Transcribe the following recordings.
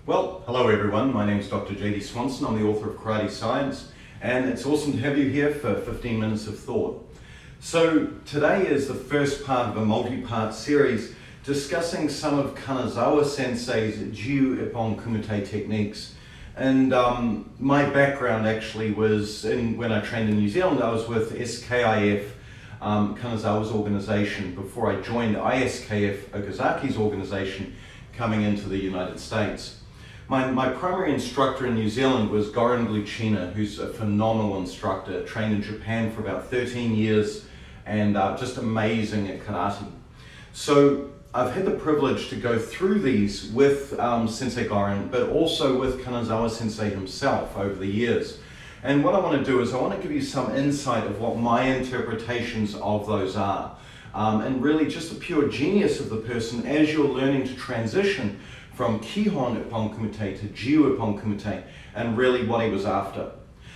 Well, hello everyone. My name is Dr. JD Swanson. I'm the author of Karate Science, and it's awesome to have you here for 15 minutes of thought. So today is the first part of a multi-part series discussing some of Kanazawa Sensei's Jiyu Ippon Kumite techniques. And my background actually was when I trained in New Zealand, I was with SKIF, Kanazawa's organization, before I joined ISKF, Okazaki's organization, coming into the United States. My primary instructor in New Zealand was Goran Gluchina, who's a phenomenal instructor, trained in Japan for about 13 years and just amazing at karate. So I've had the privilege to go through these with Sensei Goran, but also with Kanazawa Sensei himself over the years. And what I want to do is I want to give you some insight of what my interpretations of those are. And really just the pure genius of the person as you're learning to transition from Kihon Ippon Kumite to Jiyu Ippon Kumite, and really what he was after.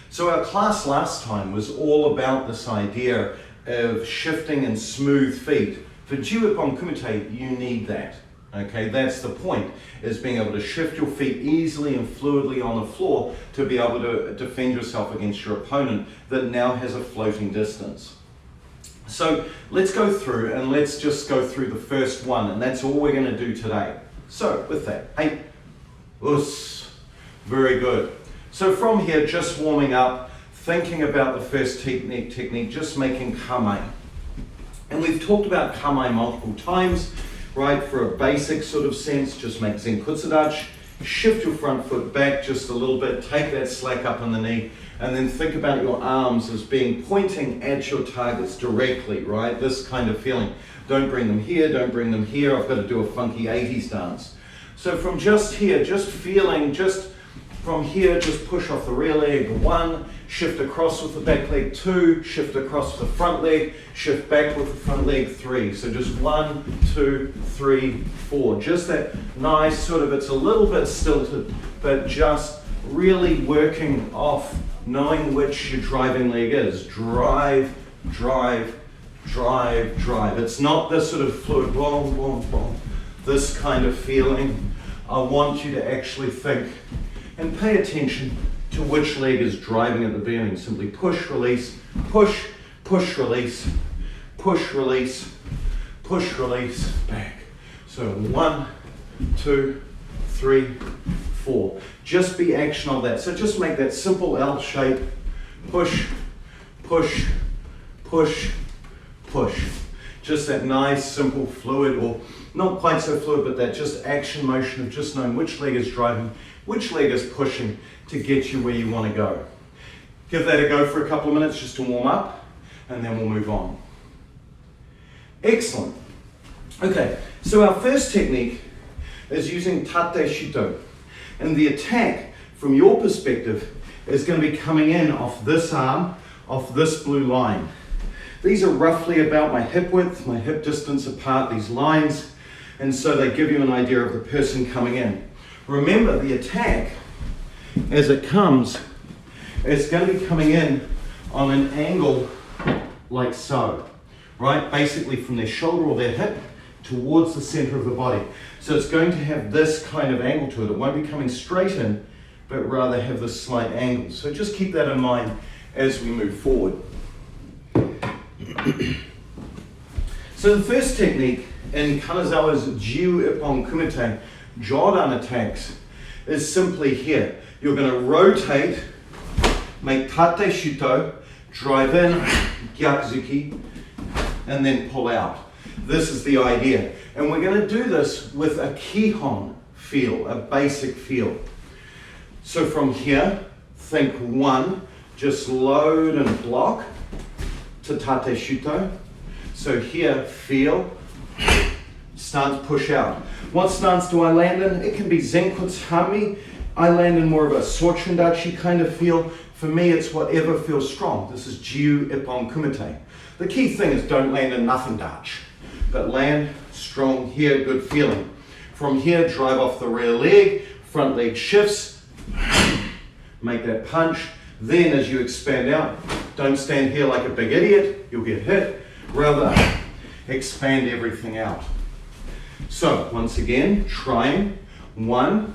So our class last time was all about this idea of shifting and smooth feet. For Jiyu Ippon Kumite, you need that. Okay, that's the point, is being able to shift your feet easily and fluidly on the floor to be able to defend yourself against your opponent that now has a floating distance. So let's go through and let's just go through the first one, and that's all we're going to do today. So with that, hey, us, very good. So from here, just warming up, thinking about the first technique, just making kame. And we've talked about kame multiple times, right? For a basic sort of sense, just make zenkutsudachi, shift your front foot back just a little bit, take that slack up in the knee, and then think about your arms as being pointing at your targets directly, right? This kind of feeling. Don't bring them here, don't bring them here. I've got to do a funky 80s dance. So from just here, just feeling, just from here, just push off the rear leg, 1, shift across with the back leg, 2, shift across with the front leg, shift back with the front leg, 3. So just 1, 2, 3, 4. Just that nice sort of, it's a little bit stilted, but just really working off knowing which your driving leg is. Drive, drive, drive, drive. It's not this sort of fluid, boom, boom, boom. This kind of feeling. I want you to actually think and pay attention to which leg is driving at the beginning. Simply push, release, push, push, release, push, release, push, release, back. So 1, 2, 3, 4. Just be action of that. So just make that simple L shape. Push, push, push, push. Just that nice, simple, fluid, or not quite so fluid, but that just action motion of just knowing which leg is driving, which leg is pushing to get you where you want to go. Give that a go for a couple of minutes just to warm up, and then we'll move on. Excellent. Okay, so our first technique is using tate shito. And the attack, from your perspective, is going to be coming in off this arm, off this blue line. These are roughly about my hip width, my hip distance apart, these lines, and so they give you an idea of the person coming in. Remember, the attack, as it comes, is going to be coming in on an angle like so, right? Basically from their shoulder or their hip towards the center of the body. So it's going to have this kind of angle to it. It won't be coming straight in, but rather have this slight angle. So just keep that in mind as we move forward. So the first technique in Kanazawa's Jiyu Ippon Kumite Jodan attacks is simply here. You're going to rotate, make tate shito, drive in, zuki, and then pull out. This is the idea. And we're going to do this with a kihon feel, a basic feel. So from here, think 1, just load and block to tate shito. So here, feel, stance, push out. What stance do I land in? It can be zenkutsu. I land in more of a sochundachi kind of feel. For me, it's whatever feels strong. This is Jiyu Ippon Kumite. The key thing is don't land in nothing dachi, but land strong here, good feeling. From here, drive off the rear leg, front leg shifts, make that punch. Then as you expand out, don't stand here like a big idiot, you'll get hit. Rather, expand everything out. So, once again, trying 1,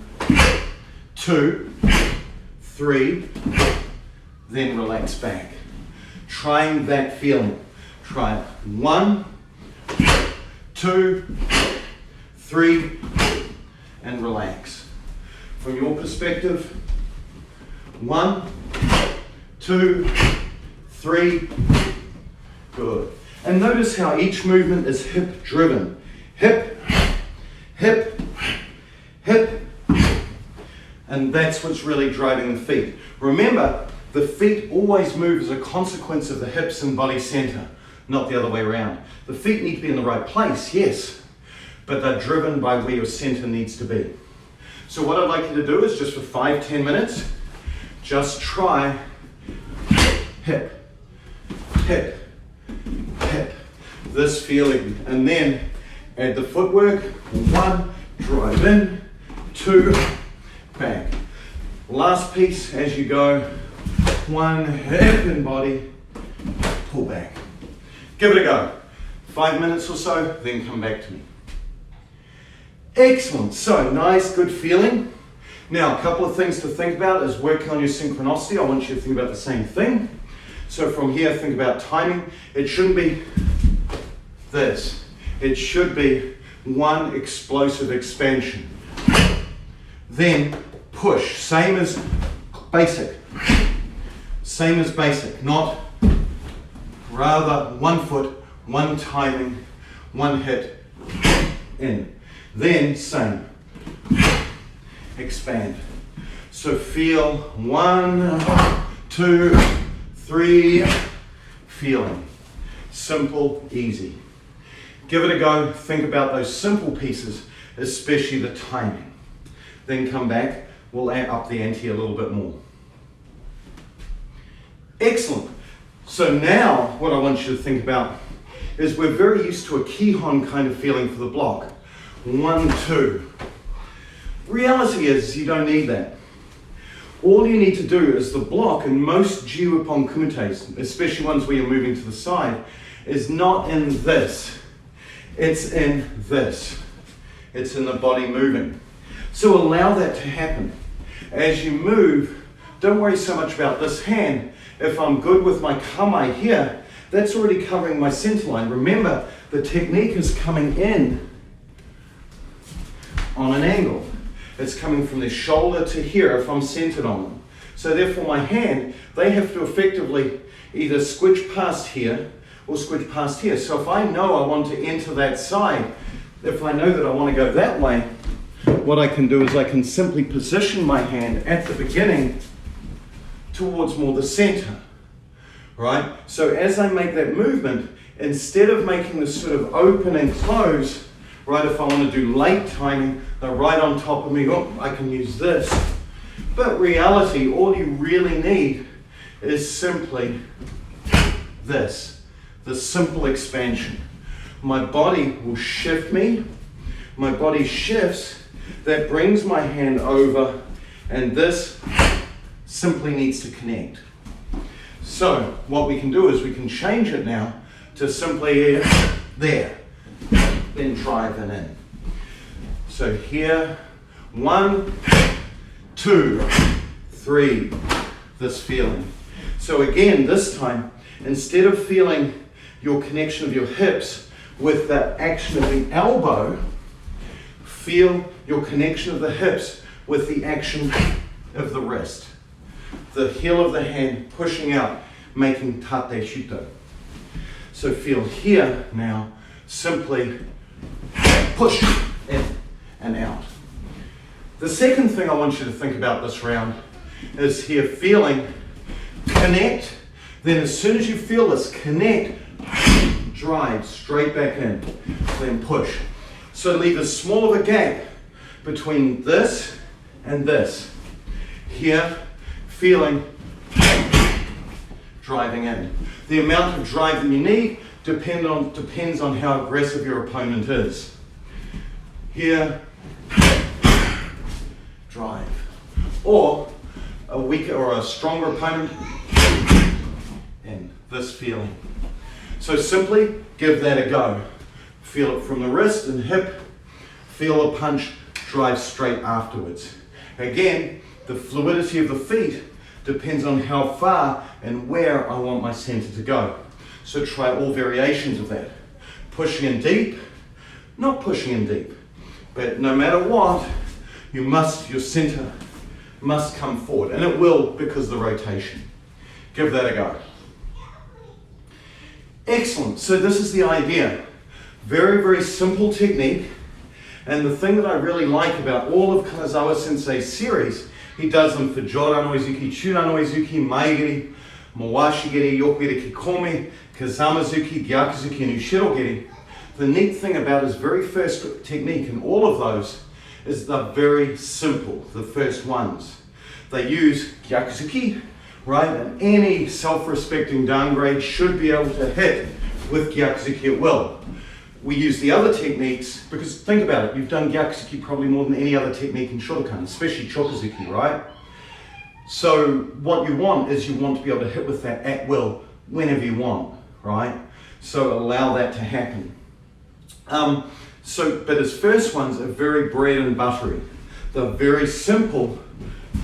2, 3, then relax back. Trying that feeling. Try it. 1, 2, 3, and relax. From your perspective, 1, 2, 3, good. And notice how each movement is hip driven. Hip, hip, hip, and that's what's really driving the feet. Remember, the feet always move as a consequence of the hips and body center, not the other way around. The feet need to be in the right place, yes, but they're driven by where your center needs to be. So what I'd like you to do is just for 5-10 minutes, just try hip, hip, hip, this feeling, and then add the footwork. 1, drive in, 2, back. Last piece as you go, 1, hip and body, pull back. Give it a go. 5 minutes or so, then come back to me. Excellent, so nice, good feeling. Now, a couple of things to think about is working on your synchronicity. I want you to think about the same thing. So from here, think about timing. It shouldn't be this. It should be one explosive expansion. Then push, same as basic. Same as basic, not rather 1 foot, 1 timing, 1 hit, in. Then same, expand. So feel 1, 2, 3, feeling. Simple, easy. Give it a go, think about those simple pieces, especially the timing. Then come back, we'll add up the ante a little bit more. Excellent. So now what I want you to think about is we're very used to a Kihon kind of feeling for the block. 1, 2. Reality is you don't need that. All you need to do is the block in most Jiyu Ippon Kumites, especially ones where you're moving to the side, is not in this. It's in this. It's in the body moving. So allow that to happen. As you move, don't worry so much about this hand. If I'm good with my kamae here, that's already covering my center line. Remember, the technique is coming in on an angle. It's coming from the shoulder to here if I'm centered on them. So therefore my hand, they have to effectively either squidge past here or squidge past here. So if I know I want to enter that side, if I know that I want to go that way, what I can do is I can simply position my hand at the beginning towards more the center, right? So as I make that movement, instead of making this sort of open and close, right, if I want to do late timing, they're right on top of me, oh, I can use this. But reality, all you really need is simply this, the simple expansion. My body will shift me, my body shifts, that brings my hand over, and this simply needs to connect. So what we can do is we can change it now to simply there, then drive it in. So here, 1, 2, 3, this feeling. So again, this time, instead of feeling your connection of your hips with the action of the elbow, feel your connection of the hips with the action of the wrist. The heel of the hand pushing out, making tate shito. So feel here now, simply push in and out. The second thing I want you to think about this round is here feeling, connect, then as soon as you feel this, connect, drive straight back in, then push. So leave as small of a gap between this and this. Here, feeling, driving in. The amount of drive that you need depends on how aggressive your opponent is. Here, drive. Or a weaker or a stronger opponent, in this feeling. So simply give that a go. Feel it from the wrist and hip, feel a punch, drive straight afterwards. Again, The fluidity of the feet depends on how far and where I want my center to go. So try all variations of that. Pushing in deep, not pushing in deep, but no matter what, your center must come forward, and it will because of the rotation. Give that a go. Excellent, so this is the idea. Very, very simple technique, and the thing that I really like about all of Kanazawa Sensei's series, he does them for Jodan Oizuki, Chudan Oizuki, Maegiri, Mawashigiri, Yokogiri Kikomi, Kazamazuki, Gyakuzuki, and Ushirogiri. The neat thing about his very first technique in all of those is they're very simple, the first ones. They use Gyakuzuki, right? And any self-respecting downgrade should be able to hit with Gyakuzuki at will. We use the other techniques because think about it, you've done Gyakuzuki probably more than any other technique in Shotokan, especially Chokuzuki, right? So what you want is you want to be able to hit with that at will whenever you want, right? So allow that to happen. But his first ones are very bread and buttery. They're very simple,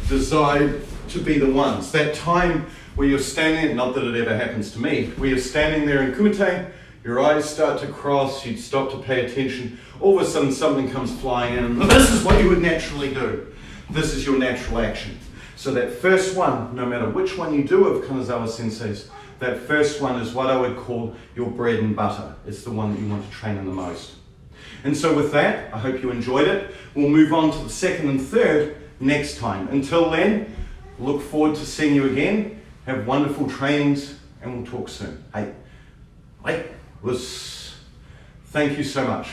designed to be the ones. That time where you're standing, not that it ever happens to me, where you're standing there in Kumite, your eyes start to cross, you'd stop to pay attention, all of a sudden something comes flying in. This is what you would naturally do. This is your natural action. So that first one, no matter which one you do of Kanazawa Sensei's, that first one is what I would call your bread and butter. It's the one that you want to train in the most. And so with that, I hope you enjoyed it. We'll move on to the second and third next time. Until then, look forward to seeing you again. Have wonderful trainings, and we'll talk soon. Hey, thank you so much.